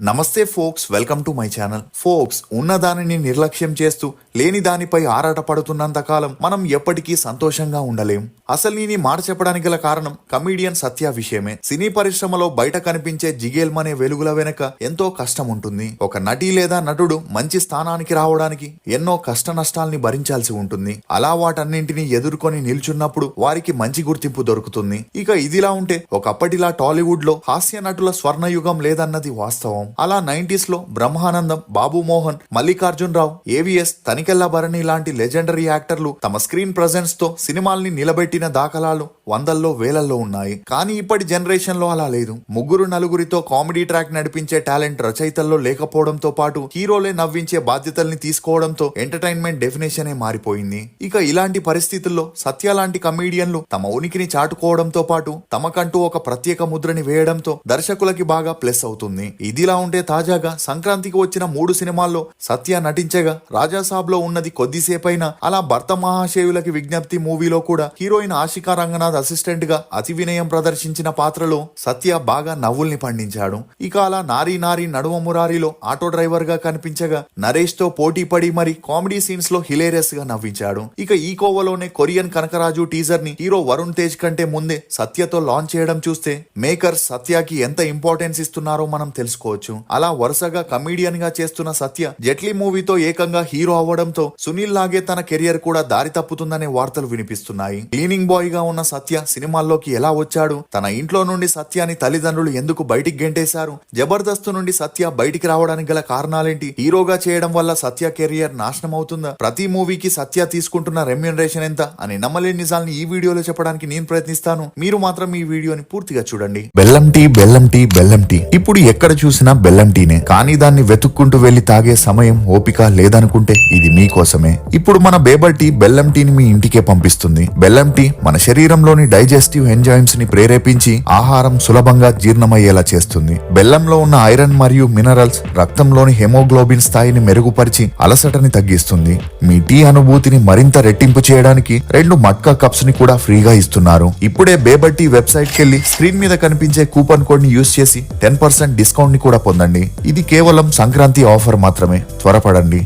నమస్తే folks, welcome to my channel. Folks, ఉన్నదానిని నిర్లక్ష్యం చేస్తూ లేని దానిపై ఆరాట పడుతున్నంత కాలం మనం ఎప్పటికీ సంతోషంగా ఉండలేం. అసలు నేను మాట చెప్పడానికి గల కారణం కమీడియన్ సత్య విషయమే. సినీ పరిశ్రమలో బయట కనిపించే జిగేల్మనే వెలుగుల వెనక ఎంతో కష్టం ఉంటుంది. ఒక నటి లేదా నటుడు మంచి స్థానానికి రావడానికి ఎన్నో కష్ట నష్టాల్ని భరించాల్సి ఉంటుంది. అలా వాటన్నింటినీ ఎదుర్కొని నిల్చున్నప్పుడు వారికి మంచి గుర్తింపు దొరుకుతుంది. ఇక ఇదిలా ఉంటే ఒకప్పటిలా టాలీవుడ్ లో హాస్య నటుల స్వర్ణయుగం లేదన్నది వాస్తవం. అలా 90s లో బ్రహ్మానందం, బాబు మోహన్, మల్లికార్జున్ రావు, ఏవిఎస్, తనికెళ్ల భరణి లాంటి లెజెండరీ యాక్టర్లు తమ స్క్రీన్ ప్రెజెన్స్ తో సినిమాల్ని నిలబెట్టిన దాఖలాలు వందల్లో వేలల్లో ఉన్నాయి. కానీ ఇప్పటి జనరేషన్ లో అలా లేదు. ముగ్గురు నలుగురితో కామెడీ ట్రాక్ నడిపించే టాలెంట్ రచయితల్లో లేకపోవడంతో పాటు హీరోలే నవ్వించే బాధ్యతల్ని తీసుకోవడంతో ఎంటర్టైన్మెంట్ డెఫినేషనే మారిపోయింది. ఇక ఇలాంటి పరిస్థితుల్లో సత్య లాంటి కమీడియన్లు తమ ఉనికిని చాటుకోవడంతో పాటు తమకంటూ ఒక ప్రత్యేక ముద్రని వేయడంతో దర్శకులకి బాగా ప్లస్ అవుతుంది. ఇదిలా ఉంటే తాజాగా సంక్రాంతికి వచ్చిన 3 సినిమాల్లో సత్య నటించగా రాజాసాబ్ లో ఉన్నది కొద్దిసేపైనా అలా భర్త మహాశయులకి విజ్ఞప్తి మూవీలో కూడా హీరోయిన్ ఆశికా రంగనాథ్ అసిస్టెంట్ గా అతి వినయం ప్రదర్శించిన పాత్రలో సత్య బాగా నవ్వుల్ని పండించాడు. ఇక అలా నారీ నారీ నడుమ మురారిలో ఆటో డ్రైవర్ గా కనిపించగా నరేష్ తో పోటీ పడి మరి కామెడీ సీన్స్ లో హిలేరియస్ గా నవ్వించాడు. ఇక ఈ కోవలోనే కొరియన్ కనకరాజు టీజర్ ని హీరో వరుణ్ తేజ్ కంటే ముందే సత్యతో లాంచ్ చేయడం చూస్తే మేకర్స్ సత్యకి ఎంత ఇంపార్టెన్స్ ఇస్తున్నారో మనం తెలుసుకోవచ్చు. అలా వరుసగా కమీడియన్ గా చేస్తున్న సత్య జెట్లీ మూవీతో ఏకంగా హీరో అవ్వడంతో సునీల్ లాగే తన కెరియర్ కూడా దారి తప్పుతుందనే వార్తలు వినిపిస్తున్నాయి. క్లీనింగ్ బాయ్ గా ఉన్న సత్య సినిమాల్లోకి ఎలా వచ్చాడు, తన ఇంట్లో నుండి సత్యాని తల్లిదండ్రులు ఎందుకు బయటికి గెంటేశారు, జబర్దస్త్ నుండి సత్య బయటికి రావడానికి గల కారణాలేంటి, హీరోగా చేయడం వల్ల సత్య కెరియర్ నాశనం అవుతుందా, ప్రతి మూవీకి సత్య తీసుకుంటున్న రెమ్యూనరేషన్ ఎంత అని నమ్మలేని నిజాల్ని ఈ వీడియోలో చెప్పడానికి నేను ప్రయత్నిస్తాను. మీరు మాత్రం ఈ వీడియోని పూర్తిగా చూడండి. బెల్లం టీ, బెల్లం టీ, బెల్లం టీ. ఇప్పుడు ఎక్కడ చూసినా బెల్లం టీనే. కానీ దాన్ని వెతుక్కుంటూ వెళ్లి తాగే సమయం, ఓపిక లేదనుకుంటే ఇది మీకోసమే. ఇప్పుడు మన బేబర్ టీ బెల్లం టీని మీ ఇంటికే పంపిస్తుంది. బెల్లం టీ మన శరీరంలోని డైజెస్టివ్ ఎంజైమ్స్ ని ప్రేరేపించి ఆహారం సులభంగా జీర్ణమయ్యేలా చేస్తుంది. బెల్లంలో ఉన్న ఐరన్ మరియు మినరల్స్ రక్తంలోని హెమోగ్లోబిన్ స్థాయిని మెరుగుపరిచి అలసటని తగ్గిస్తుంది. మీ టీ అనుభూతిని మరింత రెట్టింపు చేయడానికి 2 మట్కా కప్స్ ని కూడా ఫ్రీగా ఇస్తున్నారు. ఇప్పుడే బేబర్ టీ వెబ్సైట్ కెళ్లి స్క్రీన్ మీద కనిపించే కూపన్ కోడ్ ని యూజ్ చేసి 10% డిస్కౌంట్ ని కూడా పొందండి. ఇది కేవలం సంక్రాంతి ఆఫర్ మాత్రమే. త్వరపడండి.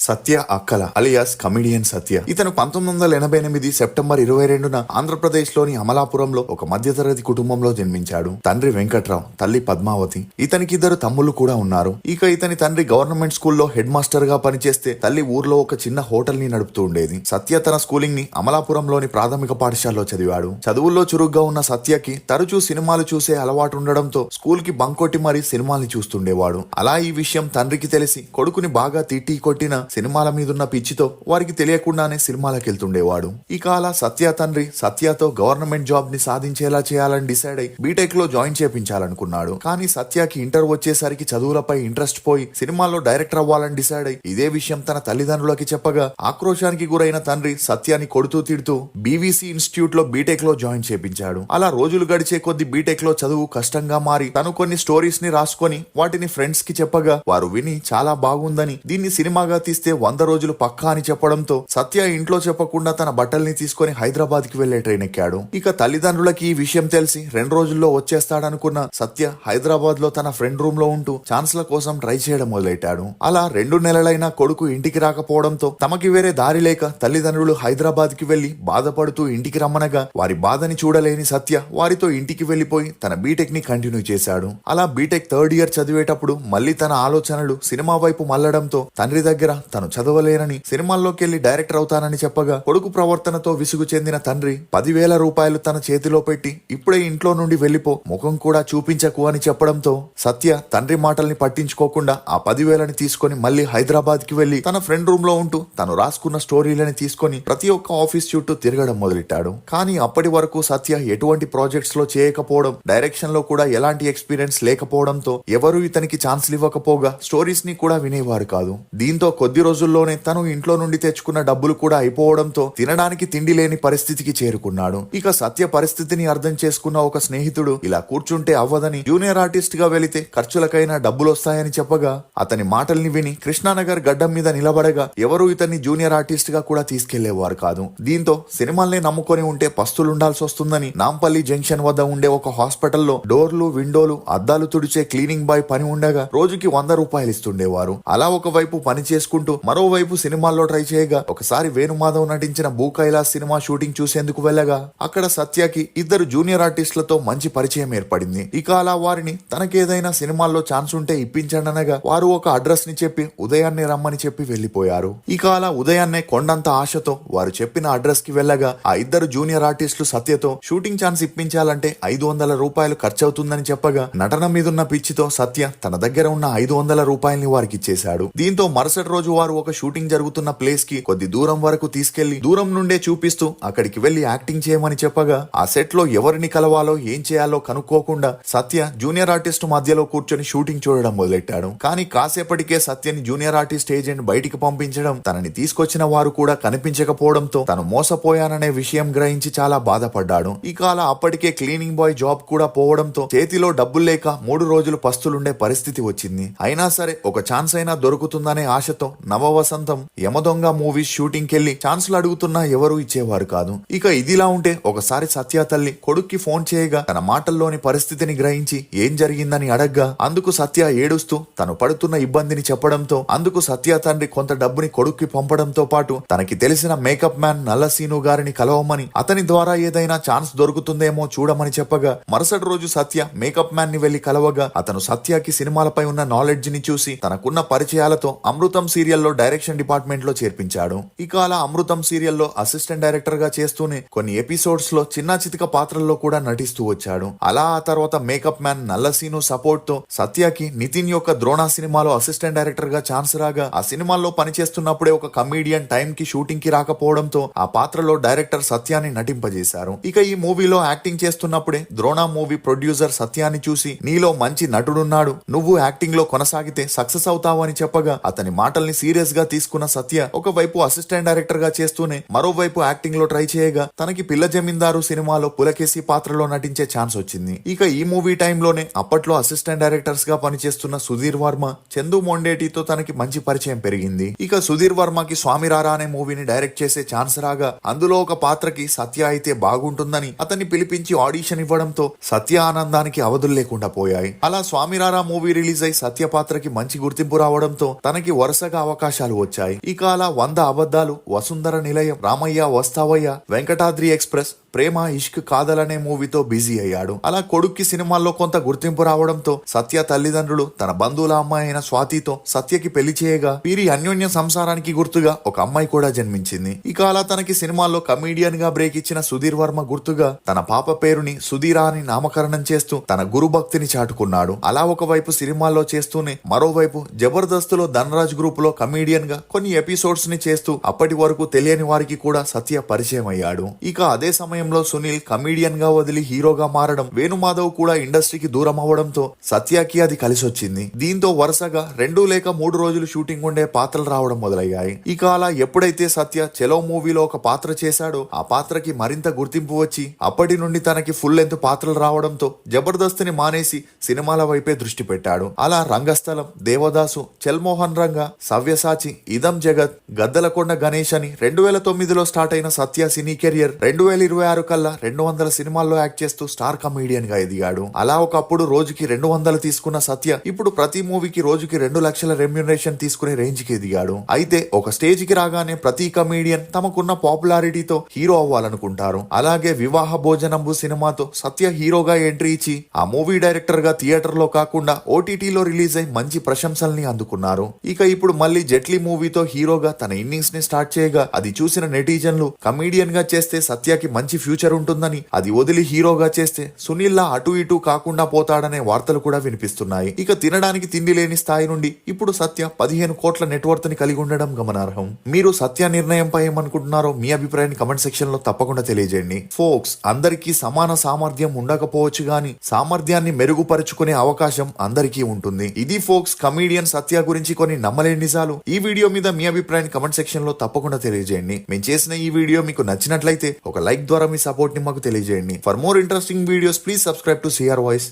సత్య అక్కల అలియాస్ కమిడియన్ సత్య. ఇతను 1988 సెప్టెంబర్ 22న ఆంధ్రప్రదేశ్ లోని అమలాపురంలో ఒక మధ్యతరగతి కుటుంబంలో జన్మించాడు. తండ్రి వెంకట్రావు, తల్లి పద్మావతి. ఇతనికి 2 తమ్ముళ్లు కూడా ఉన్నారు. ఇక ఇతని తండ్రి గవర్నమెంట్ స్కూల్లో హెడ్ మాస్టర్ గా పనిచేస్తే తల్లి ఊర్లో ఒక చిన్న హోటల్ ని నడుపుతూ ఉండేది. సత్య తన స్కూలింగ్ ని అమలాపురంలోని ప్రాథమిక పాఠశాలలో చదివాడు. చదువుల్లో చురుగ్గా ఉన్న సత్యకి తరచూ సినిమాలు చూసే అలవాటు ఉండడంతో స్కూల్ కి బంక్ కొట్టి మరీ సినిమాల్ని చూస్తుండేవాడు. అలా ఈ విషయం తండ్రికి తెలిసి కొడుకుని బాగా తిట్టి కొట్టిన సినిమాల మీదున్న పిచ్చితో వారికి తెలియకుండానే సినిమాలకు వెళ్తుండేవాడు. ఇక అలా సత్య తండ్రి సత్యతో గవర్నమెంట్ జాబ్ ని సాధించేలా చేయాలని డిసైడ్ అయి బీటెక్ లో జాయిన్ చేపించాలనుకున్నాడు. కానీ సత్యకి ఇంటర్ వచ్చేసరికి చదువులపై ఇంట్రెస్ట్ పోయి సినిమాల్లో డైరెక్టర్ అవ్వాలని డిసైడ్ అయి ఇదే విషయం తన తల్లిదండ్రులకి చెప్పగా ఆక్రోశానికి గురైన తండ్రి సత్యాన్ని కొడుతూ తిడుతూ బీవీసీ ఇన్స్టిట్యూట్ లో బీటెక్ లో జాయిన్ చేపించాడు. అలా రోజులు గడిచే కొద్ది బీటెక్ లో చదువు కష్టంగా మారి తను కొన్ని స్టోరీస్ ని రాసుకొని వాటిని ఫ్రెండ్స్ కి చెప్పగా వారు విని చాలా బాగుందని, దీన్ని సినిమాగా తీస్తే 100 రోజులు పక్కా అని చెప్పడంతో సత్య ఇంట్లో చెప్పకుండా తన బట్టల్ని తీసుకుని హైదరాబాద్ కి వెళ్లే ట్రైన్ ఎక్కాడు. ఇక తల్లిదండ్రులకి ఈ విషయం తెలిసి 2 రోజుల్లో వచ్చేస్తాడనుకున్న సత్య హైదరాబాద్ లో తన ఫ్రెండ్ రూమ్ లో ఉంటూ ఛాన్స్ల కోసం ట్రై చేయడం మొదలెట్టాడు. అలా 2 నెలలైనా కొడుకు ఇంటికి రాకపోవడంతో తమకి వేరే దారి లేక తల్లిదండ్రులు హైదరాబాద్ కి వెళ్లి బాధపడుతూ ఇంటికి రమ్మనగా వారి బాధని చూడలేని సత్య వారితో ఇంటికి వెళ్లిపోయి తన బీటెక్ ని కంటిన్యూ చేశాడు. అలా బీటెక్ 3rd ఇయర్ చదివేటప్పుడు మళ్లీ తన ఆలోచనలు సినిమా వైపు మళ్లడంతో తండ్రి దగ్గర తను చదవలేనని సినిమాల్లోకి వెళ్లి డైరెక్టర్ అవుతానని చెప్పగా కొడుకు ప్రవర్తనతో విసుగు చెందిన తండ్రి 10,000 రూపాయలు తన చేతిలో పెట్టి ఇప్పుడే ఇంట్లో నుండి వెళ్లిపో, ముఖం కూడా చూపించకు అని చెప్పడంతో సత్య తండ్రి మాటల్ని పట్టించుకోకుండా ఆ 10,000ని తీసుకుని మళ్లీ హైదరాబాద్ కి వెళ్లి తన ఫ్రెండ్ రూమ్ లో ఉంటూ తను రాసుకున్న స్టోరీలని తీసుకుని ప్రతి ఒక్క ఆఫీస్ చుట్టూ తిరగడం మొదలెట్టాడు. కానీ అప్పటి వరకు సత్య ఎటువంటి ప్రాజెక్ట్స్ లో చేయకపోవడం, డైరెక్షన్ లో కూడా ఎలాంటి ఎక్స్పీరియన్స్ లేకపోవడంతో ఎవరు ఇతనికి ఛాన్స్లు ఇవ్వకపోగా స్టోరీస్ ని కూడా వినేవారు కాదు. దీంతో కొద్ది కొద్ది రోజుల్లోనే తను ఇంట్లో నుండి తెచ్చుకున్న డబ్బులు కూడా అయిపోవడంతో తినడానికి తిండి లేని పరిస్థితికి చేరుకున్నాడు. ఇక సత్య పరిస్థితిని అర్థం చేసుకున్న ఒక స్నేహితుడు ఇలా కూర్చుంటే అవ్వదని జూనియర్ ఆర్టిస్ట్ గా వెళితే ఖర్చులకైనా డబ్బులు వస్తాయని చెప్పగా అతని మాటల్ని విని కృష్ణానగర్ గడ్డం మీద నిలబడగా ఎవరు ఇతన్ని జూనియర్ ఆర్టిస్ట్ గా కూడా తీసుకెళ్లేవారు కాదు. దీంతో సినిమాల్ని నమ్ముకొని ఉంటే పస్తులుండాల్సి వస్తుందని నాంపల్లి జంక్షన్ వద్ద ఉండే ఒక హాస్పిటల్లో డోర్లు విండోలు అద్దాలు తుడిచే క్లీనింగ్ బాయ్ పని ఉండగా రోజుకి 100 రూపాయలు ఇస్తుండేవారు. అలా ఒకవైపు పని చేసుకుంటూ మరోవైపు సినిమాల్లో ట్రై చేయగా ఒకసారి వేణుమాధవ్ నటించిన భూ కైలాస్ సినిమా షూటింగ్ చూసేందుకు వెళ్ళగా అక్కడ సత్యకి ఇద్దరు జూనియర్ ఆర్టిస్టులతో మంచి పరిచయం ఏర్పడింది. ఇక అలా వారిని తనకేదైనా సినిమాల్లో ఛాన్స్ ఉంటే ఇప్పించండి అనగా వారు ఒక అడ్రస్ ని చెప్పి ఉదయాన్నే రమ్మని చెప్పి వెళ్లిపోయారు. ఇక అలా ఉదయాన్నే కొండంత ఆశతో వారు చెప్పిన అడ్రస్ కి వెళ్ళగా ఆ ఇద్దరు జూనియర్ ఆర్టిస్టులు సత్యతో షూటింగ్ ఛాన్స్ ఇప్పించాలంటే 500 రూపాయలు ఖర్చవుతుందని చెప్పగా నటన మీదున్న పిచ్చితో సత్య తన దగ్గర ఉన్న 500 రూపాయల్ని వారికి ఇచ్చేశాడు. దీంతో మరుసటి రోజు వారు ఒక షూటింగ్ జరుగుతున్న ప్లేస్ కి కొద్ది దూరం వరకు తీసుకెళ్లి దూరం నుండే చూపిస్తూ అక్కడికి వెళ్లి యాక్టింగ్ చేయమని చెప్పగా ఆ సెట్ లో ఎవరిని కలవాలో ఏం చేయాలో కనుక్కోకుండా సత్య జూనియర్ ఆర్టిస్ట్ మధ్యలో కూర్చొని షూటింగ్ చూడడం మొదలెట్టాడు. కానీ కాసేపటికే సత్యని జూనియర్ ఆర్టిస్ట్ ఏజెంట్ బయటికి పంపించడం, తనని తీసుకొచ్చిన వారు కూడా కనిపించకపోవడంతో తను మోసపోయాననే విషయం గ్రహించి చాలా బాధపడ్డాడు. ఇక అలా అప్పటికే క్లీనింగ్ బాయ్ జాబ్ కూడా పోవడంతో చేతిలో డబ్బులు లేక 3 రోజులు పస్తులుండే పరిస్థితి వచ్చింది. అయినా సరే ఒక ఛాన్స్ అయినా దొరుకుతుందనే ఆశతో నవవసంతం, యమదొంగ మూవీస్ షూటింగ్ కెళ్లి ఛాన్సులు అడుగుతున్నా ఎవరూ ఇచ్చేవారు కాదు. ఇక ఇదిలా ఉంటే ఒకసారి సత్య తల్లి కొడుక్కి ఫోన్ చేయగా తన మాటల్లోని పరిస్థితిని గ్రహించి ఏం జరిగిందని అడగ్గా అందుకు సత్య ఏడుస్తూ తను పడుతున్న ఇబ్బందిని చెప్పడంతో అందుకు సత్య తండ్రి కొంత డబ్బుని కొడుక్కి పంపడంతో పాటు తనకి తెలిసిన మేకప్ మ్యాన్ నల్లసీను గారిని కలవమని అతని ద్వారా ఏదైనా ఛాన్స్ దొరుకుతుందేమో చూడమని చెప్పగా మరుసటి రోజు సత్య మేకప్ మ్యాన్ ని వెళ్లి కలవగా అతను సత్యకి సినిమాలపై ఉన్న నాలెడ్జ్ ని చూసి తనకున్న పరిచయాలతో అమృతం సీరియల్లో డైరెక్షన్ డిపార్ట్మెంట్ లో చేర్పించాడు. ఇక అలా అమృతం సీరియల్లో అసిస్టెంట్ డైరెక్టర్ గా చేస్తూనే కొన్ని ఎపిసోడ్స్ లో చిన్న చితిక పాత్రల్లో కూడా నటిస్తూ వచ్చాడు. అలా ఆ తర్వాత మేకప్ మ్యాన్ నల్లసీను సపోర్ట్ తో సత్యకి నితిన్ యొక్క ద్రోణ సినిమాలో అసిస్టెంట్ డైరెక్టర్ గా ఛాన్స్ రాగా ఆ సినిమాల్లో పనిచేస్తున్నప్పుడే ఒక కమీడియన్ టైం కి షూటింగ్ కి రాకపోవడంతో ఆ పాత్రలో డైరెక్టర్ సత్యాన్ని నటింపజేశారు. ఇక ఈ మూవీలో యాక్టింగ్ చేస్తున్నప్పుడే ద్రోణ మూవీ ప్రొడ్యూసర్ సత్యాన్ని చూసి నీలో మంచి నటుడున్నాడు, నువ్వు యాక్టింగ్ లో కొనసాగితే సక్సెస్ అవుతావు అని చెప్పగా అతని మాటల్ని సీరియస్ గా తీసుకున్న సత్య ఒకవైపు అసిస్టెంట్ డైరెక్టర్ గా చేస్తూనే మరోవైపు యాక్టింగ్ లో ట్రై చేయగా తనకి పిల్ల జమీందారు సినిమాలో పులకేసి పాత్రలో నటించే ఛాన్స్ వచ్చింది. ఇక ఈ మూవీ టైంలోనే అప్పట్లో అసిస్టెంట్ డైరెక్టర్స్ గా పనిచేస్తున్న సుధీర్ వర్మ, చందు మొండేటితో తనకి మంచి పరిచయం పెరిగింది. ఇక సుధీర్ వర్మకి స్వామిరారా అనే మూవీని డైరెక్ట్ చేసే ఛాన్స్ రాగా అందులో ఒక పాత్రకి సత్య అయితే బాగుంటుందని అతన్ని పిలిపించి ఆడిషన్ ఇవ్వడంతో సత్య ఆనందానికి అవధులు లేకుండా పోయాయి. అలా స్వామిరారా మూవీ రిలీజ్ అయి సత్య పాత్రకి మంచి గుర్తింపు రావడంతో తనకి వరుసగా అవకాశాలు వచ్చాయి. ఇక అలా 100 అబద్ధాలు, వసుంధర నిలయం, రామయ్య వస్తావయ్య, వెంకటాద్రి ఎక్స్ప్రెస్, ప్రేమ ఇష్క్ కాదలనే మూవీతో బిజీ అయ్యాడు. అలా కొడుక్కి సినిమాల్లో కొంత గుర్తింపు రావడంతో సత్య తల్లిదండ్రులు తన బంధువుల అమ్మాయి అయిన స్వాతితో సత్యకి పెళ్లి చేయగా వీరి అన్యోన్య సంసారానికి గుర్తుగా ఒక అమ్మాయి కూడా జన్మించింది. ఇక అలా తనకి సినిమాల్లో కమీడియన్ గా బ్రేక్ ఇచ్చిన సుధీర్ వర్మ గుర్తుగా తన పాప పేరుని సుధీరా అని నామకరణం చేస్తూ తన గురు భక్తిని చాటుకున్నాడు. అలా ఒకవైపు సినిమాల్లో చేస్తూనే మరోవైపు జబర్దస్త్ లో ధనరాజ్ గ్రూప్ లో కమీడియన్ గా కొన్ని ఎపిసోడ్స్ ని చేస్తూ అప్పటి వరకు తెలియని వారికి కూడా సత్య పరిచయం అయ్యాడు. ఇక అదే సమయంలో సునీల్ కమీడియన్ గా వదిలి హీరోగా మారడం, వేణుమాధవ్ కూడా ఇండస్ట్రీకి దూరం అవడంతో సత్యకి అది కలిసొచ్చింది. దీంతో వరుసగా 2 లేక 3 రోజులు షూటింగ్ ఉండే పాత్రలు రావడం మొదలయ్యాయి. ఇక అలా ఎప్పుడైతే సత్య చెలో మూవీలో ఒక పాత్ర చేశాడో ఆ పాత్రకి మరింత గుర్తింపు వచ్చి అప్పటి నుండి తనకి ఫుల్ లెంత్ పాత్రలు రావడంతో జబర్దస్త్ ని మానేసి సినిమాల వైపే దృష్టి పెట్టాడు. అలా రంగస్థలం, దేవదాసు, చెల్మోహన్ రంగ, సవ్యసాచి, ఇదం జగత్, గద్దలకొండ గణేష్ అని 2009లో స్టార్ట్ అయిన సత్య సినీ కెరియర్ 2026 కల్లా 200 సినిమాల్లో యాక్ట్ చేస్తూ స్టార్ కమీడియన్ గా ఎదిగాడు. అలా ఒకప్పుడు రోజుకి 200 తీసుకున్న సత్య ఇప్పుడు ప్రతి మూవీకి రోజుకి 2 లక్షల రెమ్యునరేషన్ తీసుకునే రేంజ్ కి ఎదిగాడు. అయితే ఒక స్టేజ్ కి రాగానే ప్రతి కమీడియన్ తమకున్న పాపులారిటీతో హీరో అవ్వాలనుకుంటారు. అలాగే వివాహ భోజనంబు సినిమాతో సత్య హీరోగా ఎంట్రీ ఇచ్చి ఆ మూవీ డైరెక్టర్ గా థియేటర్ లో కాకుండా ఓటీటీలో రిలీజ్ అయి మంచి ప్రశంసల్ని అందుకున్నారు. ఇక ఇప్పుడు మళ్ళీ జెట్లీ మూవీతో హీరోగా తన ఇన్నింగ్స్ ని స్టార్ట్ చేయగా అది చూసిన నెటిజన్లు కమీడియన్ గా చేస్తే సత్యకి మంచి ఫ్యూచర్ ఉంటుందని, అది వదిలి హీరోగా చేస్తే సునీల్ లా అటు ఇటు కాకుండా పోతాడనే వార్తలు కూడా వినిపిస్తున్నాయి. ఇక తినడానికి తిండి లేని స్థాయి నుండి ఇప్పుడు సత్య 15 కోట్ల నెట్వర్త్ ని కలిగి ఉండడం గమనార్హం. మీరు సత్య నిర్ణయంపై ఏమనుకుంటున్నారో మీ అభిప్రాయాన్ని కమెంట్ సెక్షన్ లో తప్పకుండా తెలియజేయండి. ఫోక్స్, అందరికీ సమాన సామర్థ్యం ఉండకపోవచ్చు గాని సామర్థ్యాన్ని మెరుగుపరుచుకునే అవకాశం అందరికీ ఉంటుంది. ఇది ఫోక్స్ కమీడియన్ సత్య గురించి కొన్ని నమ్మలేని నిజాలు. ఈ వీడియో మీద మీ అభిప్రాయాన్ని కమెంట్ సెక్షన్ లో తప్పకుండా తెలియజేయండి. మేము చేసిన ఈ వీడియో మీకు నచ్చినట్లయితే ఒక లైక్ ద్వారా మీ సపోర్ట్ ని మాకు తెలియజేయండి. For more interesting videos please subscribe to CR voice.